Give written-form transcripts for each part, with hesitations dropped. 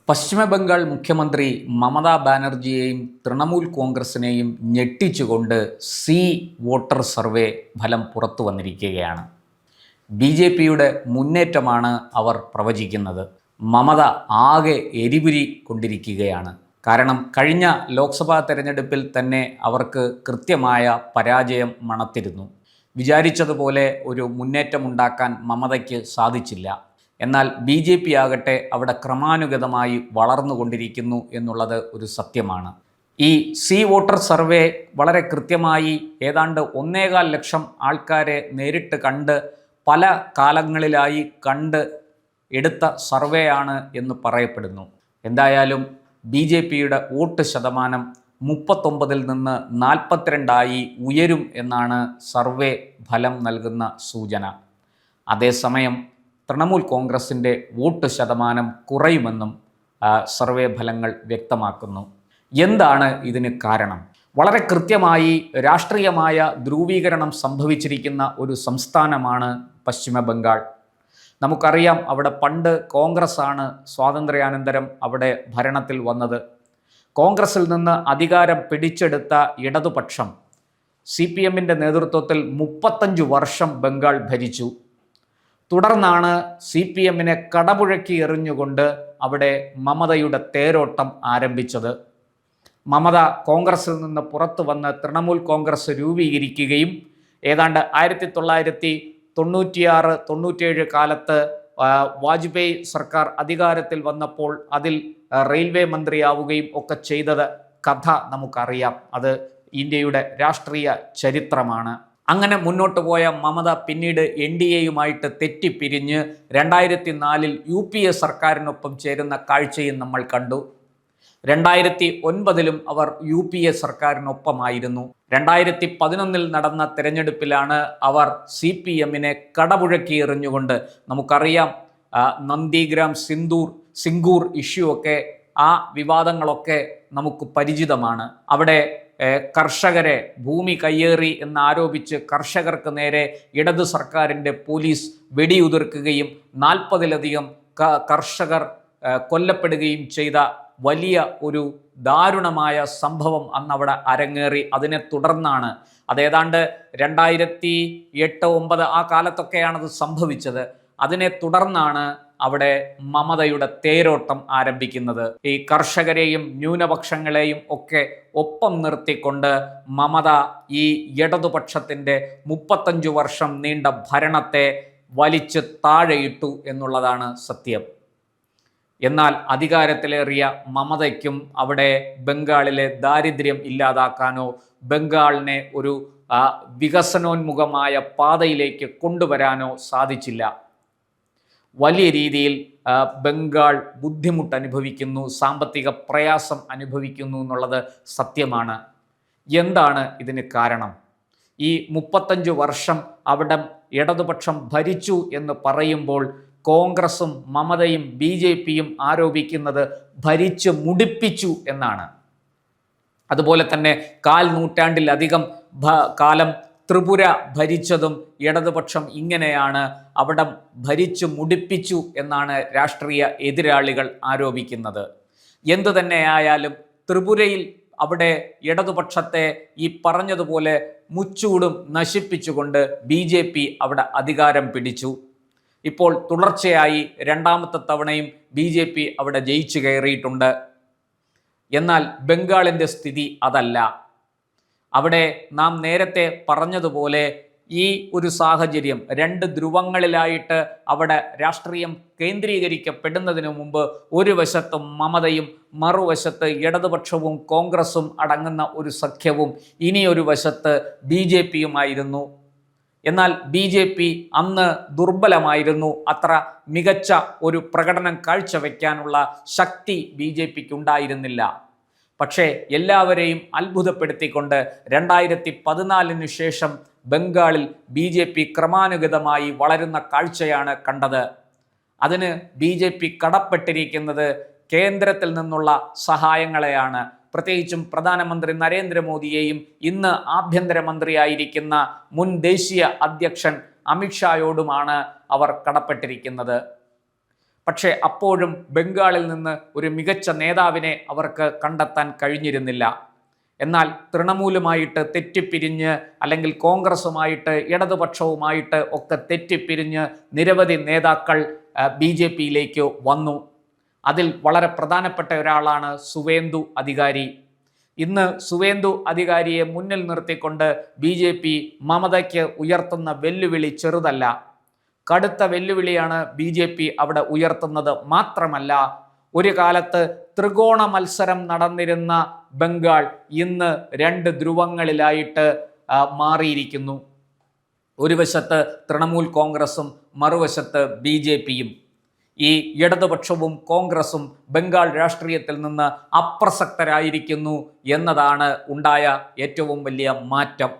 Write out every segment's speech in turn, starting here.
പശ്ചിമ ബംഗാൾ മുഖ്യമന്ത്രി മമതാ ബാനർജിയെയും തൃണമൂൽ കോൺഗ്രസിനെയും ഞെട്ടിച്ചുകൊണ്ട് C voter survey ഫലം പുറത്തു വന്നിരിക്കുകയാണ്. ബി ജെ പിയുടെ മുന്നേറ്റമാണ് അവർ പ്രവചിക്കുന്നത്. മമത ആകെ എരിപുരി കൊണ്ടിരിക്കുകയാണ്. കാരണം കഴിഞ്ഞ ലോക്സഭാ തെരഞ്ഞെടുപ്പിൽ തന്നെ അവർക്ക് കൃത്യമായ പരാജയം മണത്തിരുന്നു. വിചാരിച്ചതുപോലെ ഒരു മുന്നേറ്റമുണ്ടാക്കാൻ മമതയ്ക്ക് സാധിച്ചില്ല. എന്നാൽ ബി ജെ പി ആകട്ടെ അവിടെ ക്രമാനുഗതമായി വളർന്നുകൊണ്ടിരിക്കുന്നു എന്നുള്ളത് ഒരു സത്യമാണ്. ഈ സി വോട്ടർ സർവേ വളരെ കൃത്യമായി ഏതാണ്ട് 1.25 ലക്ഷം ആൾക്കാരെ നേരിട്ട് കണ്ട് പല കാലങ്ങളിലായി കണ്ട് എടുത്ത സർവേയാണ് എന്ന് പറയപ്പെടുന്നു. എന്തായാലും ബി ജെ പിയുടെ വോട്ട് ശതമാനം 39-ൽ നിന്ന് 42 ഉയരും എന്നാണ് സർവേ ഫലം നൽകുന്ന സൂചന. അതേസമയം തൃണമൂൽ കോൺഗ്രസിൻ്റെ വോട്ട് ശതമാനം കുറയുമെന്നും സർവേ ഫലങ്ങൾ വ്യക്തമാക്കുന്നു. എന്താണ് ഇതിന് കാരണം? വളരെ കൃത്യമായി രാഷ്ട്രീയമായ ധ്രുവീകരണം സംഭവിച്ചിരിക്കുന്ന ഒരു സംസ്ഥാനമാണ് പശ്ചിമ ബംഗാൾ. നമുക്കറിയാം, അവിടെ പണ്ട് കോൺഗ്രസ്സാണ് സ്വാതന്ത്ര്യാനന്തരം അവിടെ ഭരണത്തിൽ വന്നത്. കോൺഗ്രസിൽ നിന്ന് അധികാരം പിടിച്ചെടുത്ത ഇടതുപക്ഷം CPM-ൻ്റെ നേതൃത്വത്തിൽ 35 വർഷം ബംഗാൾ ഭരിച്ചു. തുടർന്നാണ് CPM-നെ കടപുഴക്കി എറിഞ്ഞുകൊണ്ട് അവിടെ മമതയുടെ തേരോട്ടം ആരംഭിച്ചത്. മമത കോൺഗ്രസിൽ നിന്ന് പുറത്തു വന്ന് തൃണമൂൽ കോൺഗ്രസ് രൂപീകരിക്കുകയും ഏതാണ്ട് 1996-97 കാലത്ത് വാജ്പേയി സർക്കാർ അധികാരത്തിൽ വന്നപ്പോൾ അതിൽ റെയിൽവേ മന്ത്രിയാവുകയും ഒക്കെ ചെയ്തത് കഥ നമുക്കറിയാം. അത് ഇന്ത്യയുടെ രാഷ്ട്രീയ ചരിത്രമാണ്. അങ്ങനെ മുന്നോട്ട് പോയ മമത പിന്നീട് NDA-യുമായിട്ട് തെറ്റിപ്പിരിഞ്ഞ് 2004-ൽ UPA സർക്കാരിനൊപ്പം ചേരുന്ന കാഴ്ചയും നമ്മൾ കണ്ടു. 2009-ലും അവർ UPA സർക്കാരിനൊപ്പമായിരുന്നു. 2011-ൽ നടന്ന തെരഞ്ഞെടുപ്പിലാണ് അവർ CPM-നെ കടപുഴക്കി എറിഞ്ഞുകൊണ്ട്, നമുക്കറിയാം നന്ദിഗ്രാം സിംഗൂർ ഇഷ്യൂ ഒക്കെ, ആ വിവാദങ്ങളൊക്കെ നമുക്ക് പരിചിതമാണ്. അവിടെ കർഷകരെ ഭൂമി കയ്യേറി എന്നാരോപിച്ച് കർഷകർക്ക് നേരെ ഇടതു സർക്കാരിൻ്റെ പോലീസ് വെടിയുതിർക്കുകയും 40-ലധികം കർഷകർ കൊല്ലപ്പെടുകയും ചെയ്ത വലിയ ഒരു ദാരുണമായ സംഭവം അന്നവിടെ അരങ്ങേറി. അതിനെ തുടർന്നാണ്, അതേതാണ്ട് 2008-09 ആ കാലത്തൊക്കെയാണത് സംഭവിച്ചത്. അതിനെ തുടർന്നാണ് അവിടെ മമതയുടെ തേരോട്ടം ആരംഭിക്കുന്നത്. ഈ കർഷകരെയും ന്യൂനപക്ഷങ്ങളെയും ഒക്കെ ഒപ്പം നിർത്തിക്കൊണ്ട് മമത ഈ ഇടതുപക്ഷത്തിൻ്റെ 35 വർഷം നീണ്ട ഭരണത്തെ വലിച്ച് താഴെയിട്ടു എന്നുള്ളതാണ് സത്യം. എന്നാൽ അധികാരത്തിലേറിയ മമതയ്ക്കും അവിടെ ബംഗാളിലെ ദാരിദ്ര്യം ഇല്ലാതാക്കാനോ ബംഗാളിനെ ഒരു വികസനോന്മുഖമായ പാതയിലേക്ക് കൊണ്ടുവരാനോ സാധിച്ചില്ല. വലിയ രീതിയിൽ ബംഗാൾ ബുദ്ധിമുട്ട് അനുഭവിക്കുന്നു, സാമ്പത്തിക പ്രയാസം അനുഭവിക്കുന്നു എന്നുള്ളത് സത്യമാണ്. എന്താണ് ഇതിന് കാരണം? ഈ 35 വർഷം അവിടെ ഇടതുപക്ഷം ഭരിച്ചു എന്ന് പറയുമ്പോൾ കോൺഗ്രസും മമതയും BJP-യും ആരോപിക്കുന്നത് ഭരിച്ച് മുടിപ്പിച്ചു എന്നാണ്. അതുപോലെ തന്നെ 1/4 നൂറ്റാണ്ടിലധികം കാലം ത്രിപുര ഭരിച്ചതും ഇടതുപക്ഷം ഇങ്ങനെയാണ്, അവിടെ ഭരിച്ചു മുടിപ്പിച്ചു എന്നാണ് രാഷ്ട്രീയ എതിരാളികൾ ആരോപിക്കുന്നത്. എന്തു തന്നെയായാലും ത്രിപുരയിൽ അവിടെ ഇടതുപക്ഷത്തെ ഈ പറഞ്ഞതുപോലെ മുച്ചൂടും നശിപ്പിച്ചുകൊണ്ട് BJP അവിടെ അധികാരം പിടിച്ചു. ഇപ്പോൾ തുടർച്ചയായി 2ാമത്തെ തവണയും BJP അവിടെ ജയിച്ചു കയറിയിട്ടുണ്ട്. എന്നാൽ ബംഗാളിൻ്റെ സ്ഥിതി അതല്ല. അവിടെ നാം നേരത്തെ പറഞ്ഞതുപോലെ ഈ ഒരു സാഹചര്യം 2 ധ്രുവങ്ങളിലായിട്ട് അവിടെ രാഷ്ട്രീയം കേന്ദ്രീകരിക്കപ്പെടുന്നതിന് മുമ്പ് ഒരു വശത്ത് മമതയും മറുവശത്ത് ഇടതുപക്ഷവും കോൺഗ്രസും അടങ്ങുന്ന ഒരു സഖ്യവും ഇനിയൊരു വശത്ത് BJP-യുമായിരുന്നു. എന്നാൽ BJP അന്ന് ദുർബലമായിരുന്നു. അത്ര മികച്ച ഒരു പ്രകടനം കാഴ്ചവെക്കാനുള്ള ശക്തി BJP-ക്ക് ഉണ്ടായിരുന്നില്ല. പക്ഷേ എല്ലാവരെയും അത്ഭുതപ്പെടുത്തിക്കൊണ്ട് 2014-ന് ശേഷം ബംഗാളിൽ BJP ക്രമാനുഗതമായി വളരുന്ന കാഴ്ചയാണ് കണ്ടത്. അതിന് BJP കടപ്പെട്ടിരിക്കുന്നത് കേന്ദ്രത്തിൽ നിന്നുള്ള സഹായങ്ങളെയാണ്. പ്രത്യേകിച്ചും പ്രധാനമന്ത്രി നരേന്ദ്രമോദിയെയും ഇന്ന് ആഭ്യന്തരമന്ത്രിയായിരിക്കുന്ന മുൻ ദേശീയ അധ്യക്ഷൻ അമിത്ഷായോടുമാണ് അവർ കടപ്പെട്ടിരിക്കുന്നത്. പക്ഷേ അപ്പോഴും ബംഗാളിൽ നിന്ന് ഒരു മികച്ച നേതാവിനെ അവർക്ക് കണ്ടെത്താൻ കഴിഞ്ഞിരുന്നില്ല. എന്നാൽ തൃണമൂലുമായിട്ട് തെറ്റിപ്പിരിഞ്ഞ് അല്ലെങ്കിൽ കോൺഗ്രസുമായിട്ട് ഇടതുപക്ഷവുമായിട്ട് ഒക്കെ തെറ്റിപ്പിരിഞ്ഞ് നിരവധി നേതാക്കൾ BJPയിലേക്ക് വന്നു. അതിൽ വളരെ പ്രധാനപ്പെട്ട ഒരാളാണ് സുവേന്ദു അധികാരി. ഇന്ന് സുവേന്ദു അധികാരിയെ മുന്നിൽ നിർത്തിക്കൊണ്ട് BJP മമതയ്ക്ക് ഉയർത്തുന്ന വെല്ലുവിളി ചെറുതല്ല, കടുത്ത വെല്ലുവിളിയാണ് BJP അവിടെ ഉയർത്തുന്നത്. മാത്രമല്ല, ഒരു കാലത്ത് ത്രികോണ മത്സരം നടന്നിരുന്ന ബംഗാൾ ഇന്ന് 2 ധ്രുവങ്ങളിലായിട്ട് മാറിയിരിക്കുന്നു. ഒരു വശത്ത് തൃണമൂൽ കോൺഗ്രസും മറുവശത്ത് BJPയും. ഈ ഇടതുപക്ഷവും കോൺഗ്രസും ബംഗാൾ രാഷ്ട്രീയത്തിൽ നിന്ന് അപ്രസക്തരായിരിക്കുന്നു എന്നതാണ് ഉണ്ടായ ഏറ്റവും വലിയ മാറ്റം.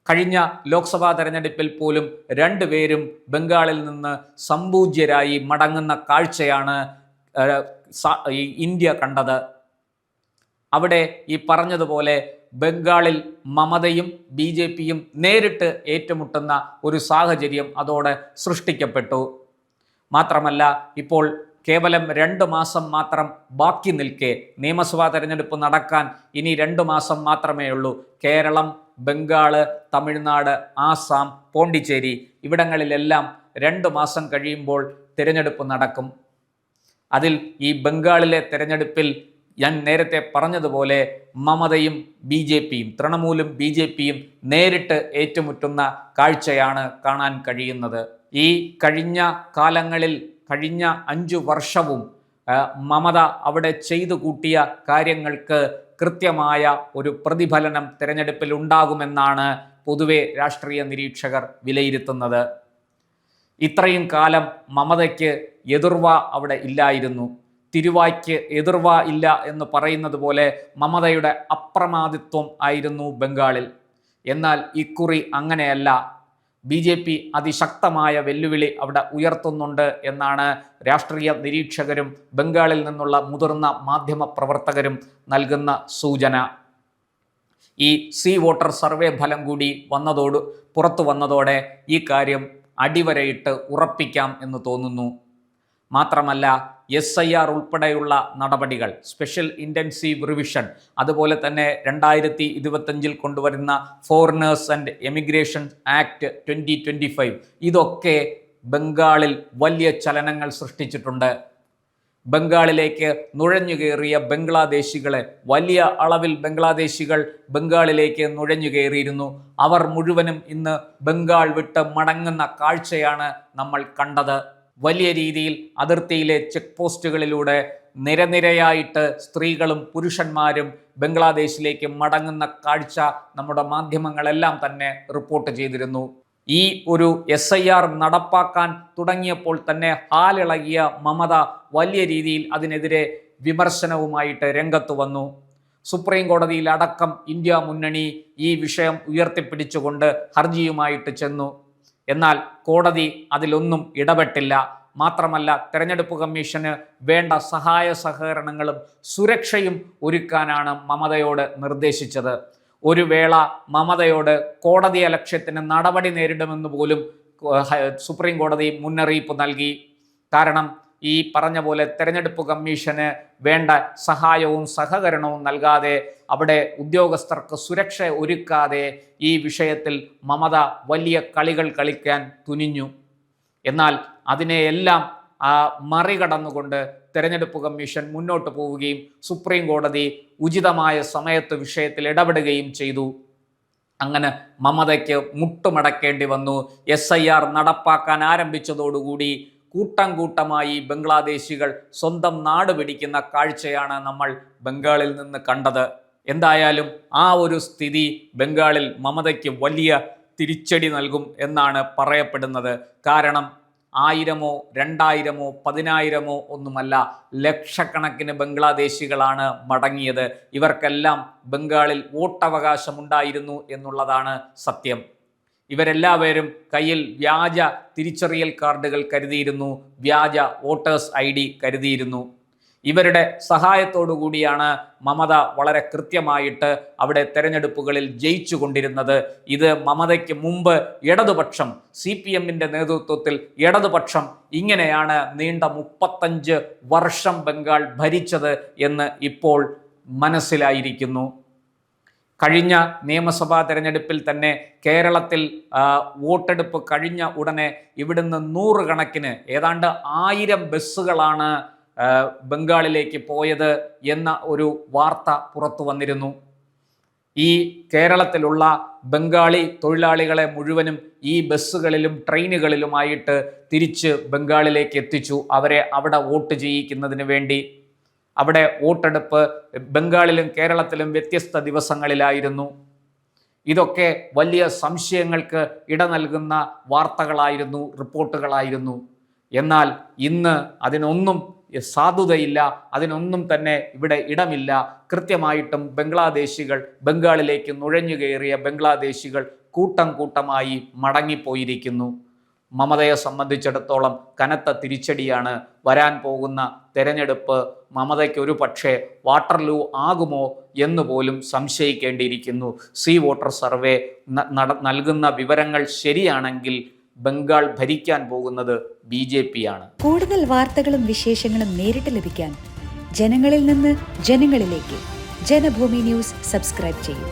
കഴിഞ്ഞ ലോക്സഭാ തെരഞ്ഞെടുപ്പിൽ പോലും 2 പേരും ബംഗാളിൽ നിന്ന് സംപൂജ്യരായി മടങ്ങുന്ന കാഴ്ചയാണ് ഇന്ത്യ കണ്ടത്. അവിടെ ഈ പറഞ്ഞതുപോലെ ബംഗാളിൽ മമതയും BJPയും നേരിട്ട് ഏറ്റുമുട്ടുന്ന ഒരു സാഹചര്യം അതോടെ സൃഷ്ടിക്കപ്പെട്ടു. മാത്രമല്ല, ഇപ്പോൾ കേവലം 2 മാസം മാത്രം ബാക്കി നിൽക്കെ, നിയമസഭാ തെരഞ്ഞെടുപ്പ് നടക്കാൻ ഇനി 2 മാസം മാത്രമേ ഉള്ളൂ. കേരളം, ബംഗാൾ, തമിഴ്നാട്, ആസാം, പോണ്ടിച്ചേരി ഇവിടങ്ങളിലെല്ലാം 2 മാസം കഴിയുമ്പോൾ തിരഞ്ഞെടുപ്പ് നടക്കും. അതിൽ ഈ ബംഗാളിലെ തിരഞ്ഞെടുപ്പിൽ ഞാൻ നേരത്തെ പറഞ്ഞതുപോലെ മമതയും BJPയും തൃണമൂലും BJPയും നേരിട്ട് ഏറ്റുമുട്ടുന്ന കാഴ്ചയാണ് കാണാൻ കഴിയുന്നത്. ഈ കഴിഞ്ഞ കാലങ്ങളിൽ കഴിഞ്ഞ 5 വർഷവും മമത അവിടെ ചെയ്തു കൂട്ടിയ കാര്യങ്ങൾക്ക് കൃത്യമായ ഒരു പ്രതിഫലനം തിരഞ്ഞെടുപ്പിൽ ഉണ്ടാകുമെന്നാണ് പൊതുവെ രാഷ്ട്രീയ നിരീക്ഷകർ വിലയിരുത്തുന്നത്. ഇത്രയും കാലം മമതയ്ക്ക് എതിർവ അവിടെ ഇല്ലായിരുന്നു. തിരുവായ്ക്ക് എതിർവ ഇല്ല എന്ന് പറയുന്നത് പോലെ മമതയുടെ അപ്രമാദിത്വം ആയിരുന്നു ബംഗാളിൽ. എന്നാൽ ഇക്കുറി അങ്ങനെയല്ല. BJP അതിശക്തമായ വെല്ലുവിളി അവിടെ ഉയർത്തുന്നുണ്ട് എന്നാണ് രാഷ്ട്രീയ നിരീക്ഷകരും ബംഗാളിൽ നിന്നുള്ള മുതിർന്ന മാധ്യമ പ്രവർത്തകരും നൽകുന്ന സൂചന. ഈ വോട്ടർ സർവേ ഫലം കൂടി പുറത്തു വന്നതോടെ ഈ കാര്യം അടിവരയിട്ട് ഉറപ്പിക്കാം എന്ന് തോന്നുന്നു. മാത്രമല്ല, SIR ഉൾപ്പെടെയുള്ള നടപടികൾ, സ്പെഷ്യൽ ഇൻറ്റൻസീവ് റിവിഷൻ, അതുപോലെ തന്നെ 2025 കൊണ്ടുവരുന്ന ഫോറിനേഴ്സ് ആൻഡ് എമിഗ്രേഷൻ ആക്ട് 2025 ഇതൊക്കെ ബംഗാളിൽ വലിയ ചലനങ്ങൾ സൃഷ്ടിച്ചിട്ടുണ്ട്. ബംഗാളിലേക്ക് നുഴഞ്ഞു കയറിയ ബംഗ്ലാദേശികളെ, വലിയ അളവിൽ ബംഗ്ലാദേശികൾ ബംഗാളിലേക്ക് നുഴഞ്ഞു കയറിയിരുന്നു. അവർ മുഴുവനും ഇന്ന് ബംഗാൾ വിട്ട് മടങ്ങുന്ന കാഴ്ചയാണ് നമ്മൾ കണ്ടത്. വലിയ രീതിയിൽ അതിർത്തിയിലെ ചെക്ക് പോസ്റ്റുകളിലൂടെ നിരനിരയായിട്ട് സ്ത്രീകളും പുരുഷന്മാരും ബംഗ്ലാദേശിലേക്ക് മടങ്ങുന്ന കാഴ്ച നമ്മുടെ മാധ്യമങ്ങളെല്ലാം തന്നെ റിപ്പോർട്ട് ചെയ്തിരുന്നു. ഈ ഒരു SIR നടപ്പാക്കാൻ തുടങ്ങിയപ്പോൾ തന്നെ ഹാലിളകിയ മമത വലിയ രീതിയിൽ അതിനെതിരെ വിമർശനവുമായിട്ട് രംഗത്ത് വന്നു. സുപ്രീം കോടതിയിൽ അടക്കം ഇന്ത്യ മുന്നണി ഈ വിഷയം ഉയർത്തിപ്പിടിച്ചുകൊണ്ട് ഹർജിയുമായിട്ട് ചെന്നു. എന്നാൽ കോടതി അതിലൊന്നും ഇടപെട്ടില്ല. മാത്രമല്ല, തെരഞ്ഞെടുപ്പ് കമ്മീഷന് വേണ്ട സഹായ സഹകരണങ്ങളും സുരക്ഷയും ഒരുക്കാനാണ് മമതയോട് നിർദ്ദേശിച്ചത്. ഒരു വേള മമതയോട് കോടതിയലക്ഷ്യത്തിന് നടപടി നേരിടുമെന്ന് പോലും സുപ്രീം കോടതി മുന്നറിയിപ്പ് നൽകി. കാരണം ഈ പറഞ്ഞ പോലെ തെരഞ്ഞെടുപ്പ് കമ്മീഷന് വേണ്ട സഹായവും സഹകരണവും നൽകാതെ, അവിടെ ഉദ്യോഗസ്ഥർക്ക് സുരക്ഷ ഒരുക്കാതെ ഈ വിഷയത്തിൽ മമത വലിയ കളികൾ കളിക്കാൻ തുനിഞ്ഞു. എന്നാൽ അതിനെയെല്ലാം മറികടന്നുകൊണ്ട് തെരഞ്ഞെടുപ്പ് കമ്മീഷൻ മുന്നോട്ട് പോവുകയും സുപ്രീം കോടതി ഉചിതമായ സമയത്ത് വിഷയത്തിൽ ഇടപെടുകയും ചെയ്തു. അങ്ങനെ മമതയ്ക്ക് മുട്ടുമടക്കേണ്ടി വന്നു. SIR നടപ്പാക്കാൻ ആരംഭിച്ചതോടുകൂടി കൂട്ടം കൂട്ടമായി ബംഗ്ലാദേശികൾ സ്വന്തം നാട് പിടിക്കുന്ന കാഴ്ചയാണ് നമ്മൾ ബംഗാളിൽ നിന്ന് കണ്ടത്. എന്തായാലും ആ ഒരു സ്ഥിതി ബംഗാളിൽ മമതയ്ക്ക് വലിയ തിരിച്ചടി നൽകും എന്നാണ് പറയപ്പെടുന്നത്. കാരണം 1000-ഓ 2000-ഓ 10,000-ഓ ഒന്നുമല്ല, ലക്ഷക്കണക്കിന് ബംഗ്ലാദേശികളാണ് മടങ്ങിയത്. ഇവർക്കെല്ലാം ബംഗാളിൽ വോട്ടവകാശമുണ്ടായിരുന്നു എന്നുള്ളതാണ് സത്യം. ഇവരെല്ലാവരും കയ്യിൽ വ്യാജ തിരിച്ചറിയൽ കാർഡുകൾ കരുതിയിരുന്നു, വ്യാജ വോട്ടേഴ്സ് ID കരുതിയിരുന്നു. ഇവരുടെ സഹായത്തോടു കൂടിയാണ് മമത വളരെ കൃത്യമായിട്ട് അവിടെ തെരഞ്ഞെടുപ്പുകളിൽ ജയിച്ചു കൊണ്ടിരുന്നത്. ഇത് മമതയ്ക്ക് മുമ്പ് ഇടതുപക്ഷം CPM-ന്റെ നേതൃത്വത്തിൽ ഇടതുപക്ഷം ഇങ്ങനെയാണ് നീണ്ട 35 വർഷം ബംഗാൾ ഭരിച്ചത് എന്ന് ഇപ്പോൾ മനസ്സിലായിരിക്കുന്നു. കഴിഞ്ഞ നിയമസഭാ തെരഞ്ഞെടുപ്പിൽ തന്നെ കേരളത്തിൽ വോട്ടെടുപ്പ് കഴിഞ്ഞ ഉടനെ ഇവിടുന്ന് 100 കണക്കിന് ഏതാണ്ട് 1000 ബസ്സുകളാണ് ബംഗാളിലേക്ക് പോയത് എന്ന ഒരു വാർത്ത പുറത്തു വന്നിരുന്നു. ഈ കേരളത്തിലുള്ള ബംഗാളി തൊഴിലാളികളെ മുഴുവനും ഈ ബസ്സുകളിലും ട്രെയിനുകളിലുമായിട്ട് തിരിച്ച് ബംഗാളിലേക്ക് എത്തിച്ചു, അവരെ അവിടെ വോട്ട് ചെയ്യിക്കുന്നതിന് വേണ്ടി. അവിടെ വോട്ടെടുപ്പ് ബംഗാളിലും കേരളത്തിലും വ്യത്യസ്ത ദിവസങ്ങളിലായിരുന്നു. ഇതൊക്കെ വലിയ സംശയങ്ങൾക്ക് ഇട നൽകുന്ന വാർത്തകളായിരുന്നു, റിപ്പോർട്ടുകളായിരുന്നു. എന്നാൽ ഇന്ന് അതിനൊന്നും സാധുതയില്ല, അതിനൊന്നും തന്നെ ഇവിടെ ഇടമില്ല. കൃത്യമായിട്ടും ബംഗ്ലാദേശികൾ, ബംഗാളിലേക്ക് നുഴഞ്ഞു കയറിയ ബംഗ്ലാദേശികൾ കൂട്ടം കൂട്ടമായി മടങ്ങിപ്പോയിരിക്കുന്നു. മമതയെ സംബന്ധിച്ചിടത്തോളം കനത്ത തിരിച്ചടിയാണ് വരാൻ പോകുന്ന തെരഞ്ഞെടുപ്പ്. മമതയ്ക്ക് ഒരു പക്ഷേ വാട്ടർലൂ ആകുമോ എന്ന് പോലും സംശയിക്കേണ്ടിയിരിക്കുന്നു. സീ വോട്ടർ സർവേ നൽകുന്ന വിവരങ്ങൾ ശരിയാണെങ്കിൽ ബംഗാൾ ഭരിക്കാൻ പോകുന്നത് BJP ആണ്. കൂടുതൽ വാർത്തകളും വിശേഷങ്ങളും നേരിട്ട് ലഭിക്കാൻ ജനങ്ങളിൽ നിന്ന് ജനങ്ങളിലേക്ക് ജനഭൂമി ന്യൂസ് സബ്സ്ക്രൈബ് ചെയ്യൂ.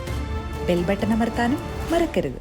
ബെൽ ബട്ടൺ അമർത്താനും മറക്കരുത്.